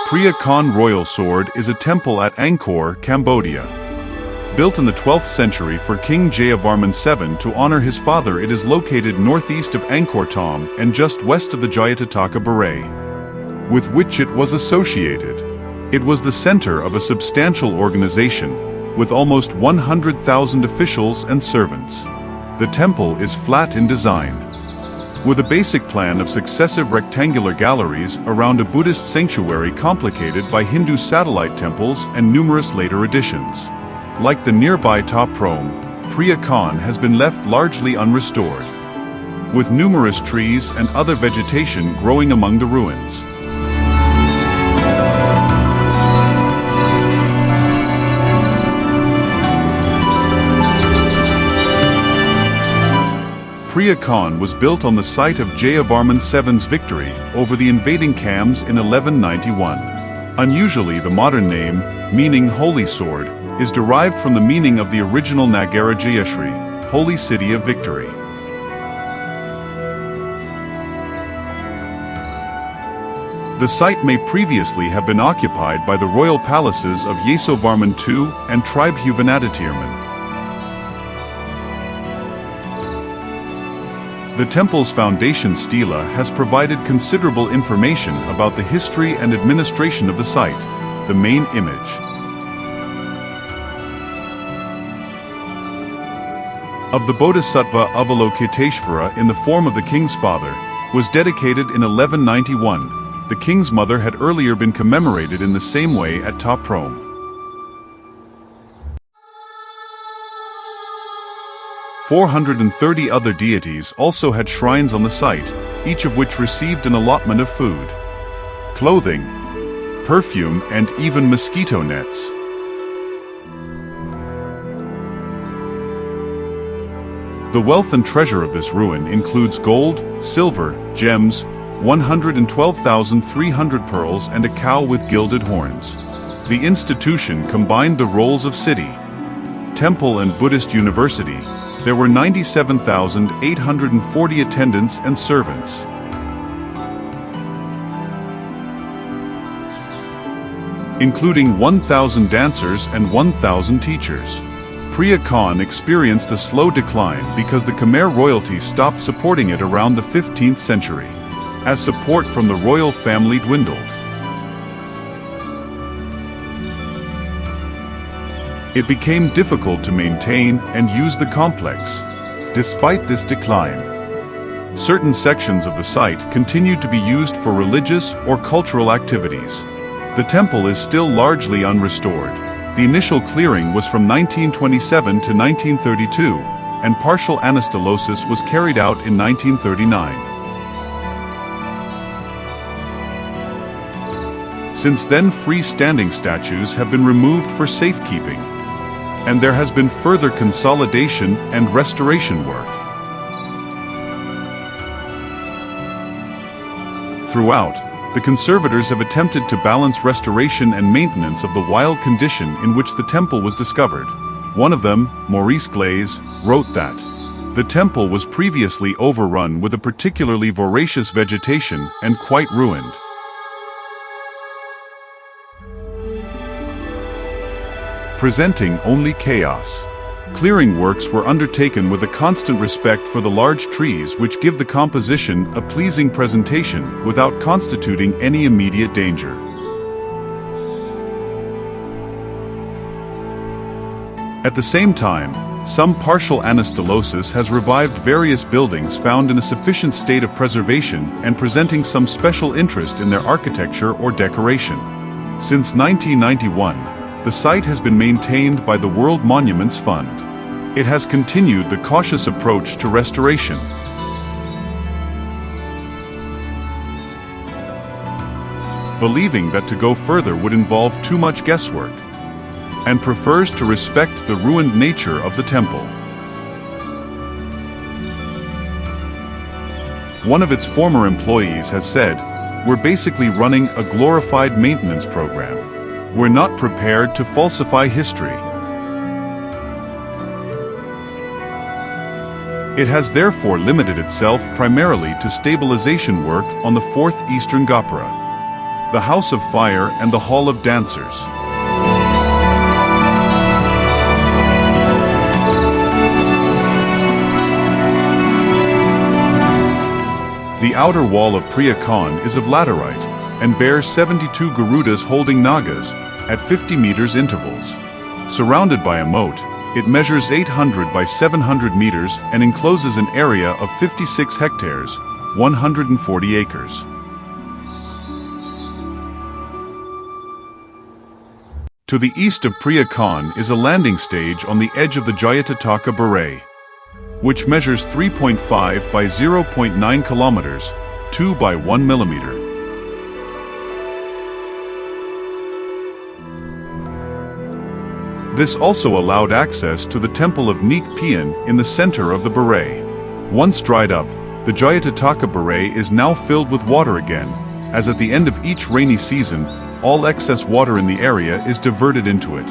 Preah Khan Royal Sword is a temple at Angkor, Cambodia. Built in the 12th century for King Jayavarman VII to honor his father, it is located northeast of Angkor Thom and just west of the Jayatataka baray, with which it was associated. It was the center of a substantial organization, with almost 100,000 officials and servants. The temple is flat in design, with a basic plan of successive rectangular galleries around a Buddhist sanctuary complicated by Hindu satellite temples and numerous later additions. Like the nearby Ta Prohm, Preah Khan has been left largely unrestored, with numerous trees and other vegetation growing among the ruins. Preah Khan was built on the site of Jayavarman VII's victory over the invading Khmers in 1191. Unusually, the modern name, meaning Holy Sword, is derived from the meaning of the original Nagara Jayashri, Holy City of Victory. The site may previously have been occupied by the royal palaces of Yasovarman II and tribe Huvanaditirman. The temple's foundation stela has provided considerable information about the history and administration of the site. The main image of the Bodhisattva Avalokiteshvara in the form of the king's father was dedicated in 1191. The king's mother had earlier been commemorated in the same way at Ta Prohm. 430 other deities also had shrines on the site, each of which received an allotment of food, clothing, perfume, and even mosquito nets. The wealth and treasure of this ruin includes gold, silver, gems, 112,300 pearls, and a cow with gilded horns. The institution combined the roles of city, temple, and Buddhist university. There were 97,840 attendants and servants. Including 1,000 dancers and 1,000 teachers. Preah Khan experienced a slow decline because the Khmer royalty stopped supporting it around the 15th century, as support from the royal family dwindled. It became difficult to maintain and use the complex. Despite this decline, certain sections of the site continued to be used for religious or cultural activities. The temple is still largely unrestored. The initial clearing was from 1927 to 1932, and partial anastylosis was carried out in 1939. Since then, freestanding statues have been removed for safekeeping, and there has been further consolidation and restoration work. Throughout, the conservators have attempted to balance restoration and maintenance of the wild condition in which the temple was discovered. One of them, Maurice Glaze, wrote that the temple was previously overrun with a particularly voracious vegetation and quite ruined. Presenting only chaos. Clearing works were undertaken with a constant respect for the large trees, which give the composition a pleasing presentation without constituting any immediate danger. At the same time, some partial anastylosis has revived various buildings found in a sufficient state of preservation and presenting some special interest in their architecture or decoration. Since 1991, the site has been maintained by the World Monuments Fund. It has continued the cautious approach to restoration, believing that to go further would involve too much guesswork, and prefers to respect the ruined nature of the temple. One of its former employees has said, "We're basically running a glorified maintenance program. We're not prepared to falsify history." It has therefore limited itself primarily to stabilization work on the 4th Eastern Gapura. the House of Fire and the Hall of Dancers. The outer wall of Preah Khan is of laterite and bears 72 Garudas holding Nagas at 50 meters intervals. Surrounded by a moat, it measures 800 by 700 meters and encloses an area of 56 hectares, 140 acres. To the east of Preah Khan is a landing stage on the edge of the Jayatataka baray, which measures 3.5 by 0.9 kilometers, 2 by 1 millimeter. This also allowed access to the temple of Nik Pian in the center of the baray. Once dried up, the Jayatataka baray is now filled with water again, as at the end of each rainy season, all excess water in the area is diverted into it.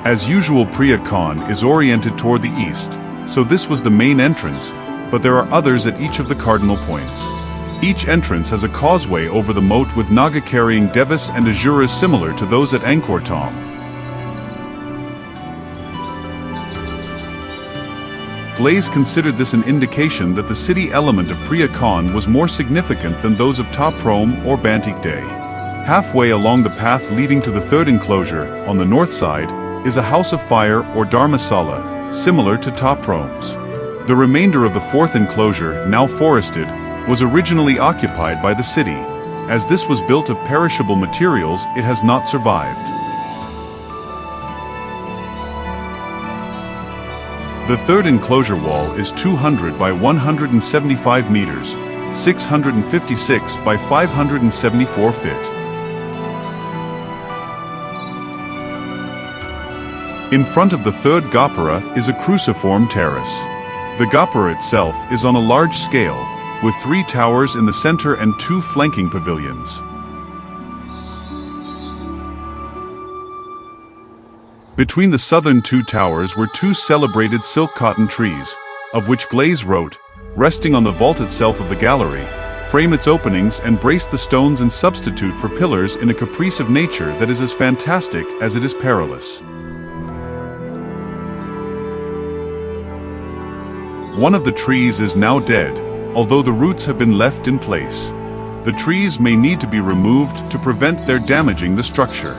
As usual, Preah Khan is oriented toward the east, so this was the main entrance, but there are others at each of the cardinal points. Each entrance has a causeway over the moat with Naga carrying devas and ajuras similar to those at Angkor Thom. Glaze considered this an indication that the city element of Preah Khan was more significant than those of Ta Prohm or Bantik Day. Halfway along the path leading to the third enclosure, on the north side, is a house of fire or dharmasala, similar to Ta Prohm's. The remainder of the fourth enclosure, now forested, was originally occupied by the city. As this was built of perishable materials, it has not survived. The third enclosure wall is 200 by 175 meters, 656 by 574 feet. In front of the third gopura is a cruciform terrace. The gopura itself is on a large scale, with 3 towers in the center and 2 flanking pavilions. Between the southern 2 towers were 2 celebrated silk cotton trees, of which Glaze wrote, resting on the vault itself of the gallery, frame its openings and brace the stones and substitute for pillars in a caprice of nature that is as fantastic as it is perilous. One of the trees is now dead, although the roots have been left in place. The trees may need to be removed to prevent their damaging the structure.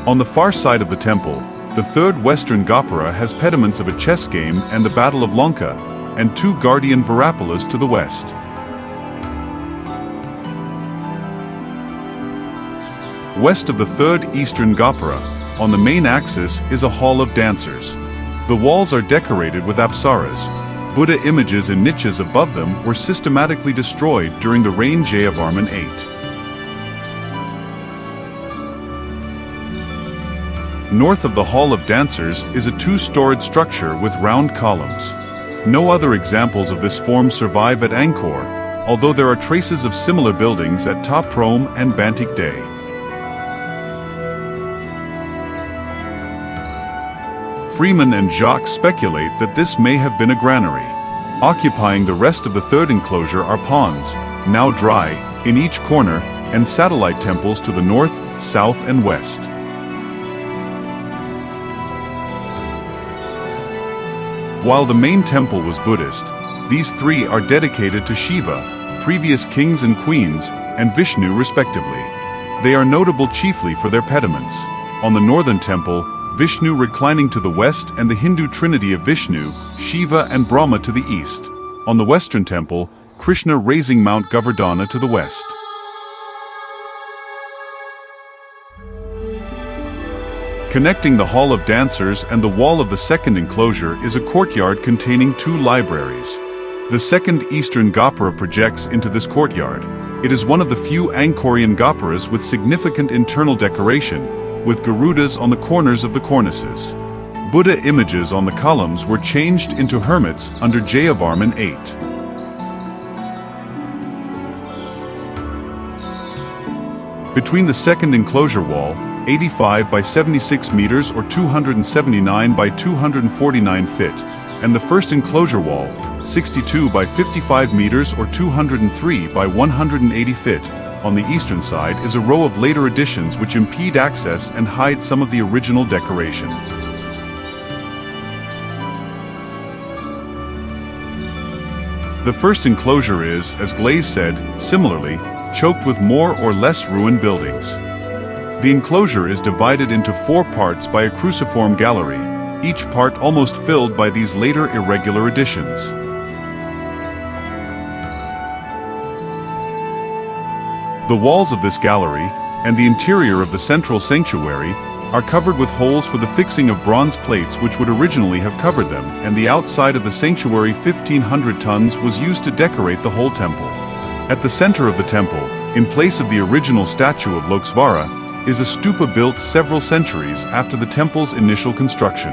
On the far side of the temple, the third western gopura has pediments of a chess game and the Battle of Lanka, and 2 guardian varapalas to the west. West of the third eastern gopura, on the main axis is a hall of dancers. The walls are decorated with apsaras. Buddha images in niches above them were systematically destroyed during the reign Jayavarman VIII. North of the Hall of Dancers is a 2-storied structure with round columns. No other examples of this form survive at Angkor, although there are traces of similar buildings at Ta Prohm and Bantik Day. Freeman and Jacques speculate that this may have been a granary. Occupying the rest of the third enclosure are ponds, now dry, in each corner, and satellite temples to the north, south, and west. While the main temple was Buddhist, these 3 are dedicated to Shiva, previous kings and queens, and Vishnu respectively. They are notable chiefly for their pediments. On the northern temple, Vishnu reclining to the west and the Hindu trinity of Vishnu, Shiva and Brahma to the east. On the western temple, Krishna raising Mount Govardhana to the west. Connecting the Hall of Dancers and the wall of the second enclosure is a courtyard containing 2 libraries. The second eastern gopura projects into this courtyard. It is one of the few Angkorian gopuras with significant internal decoration, with Garudas on the corners of the cornices. Buddha images on the columns were changed into hermits under Jayavarman VIII. Between the second enclosure wall, 85 by 76 meters or 279 by 249 feet, and the first enclosure wall, 62 by 55 meters or 203 by 180 feet. On the eastern side is a row of later additions which impede access and hide some of the original decoration. The first enclosure is, as Glaze said, similarly, choked with more or less ruined buildings. The enclosure is divided into 4 parts by a cruciform gallery, each part almost filled by these later irregular additions. The walls of this gallery, and the interior of the central sanctuary, are covered with holes for the fixing of bronze plates which would originally have covered them, and the outside of the sanctuary 1,500 tons was used to decorate the whole temple. At the center of the temple, in place of the original statue of Loksvara, is a stupa built several centuries after the temple's initial construction.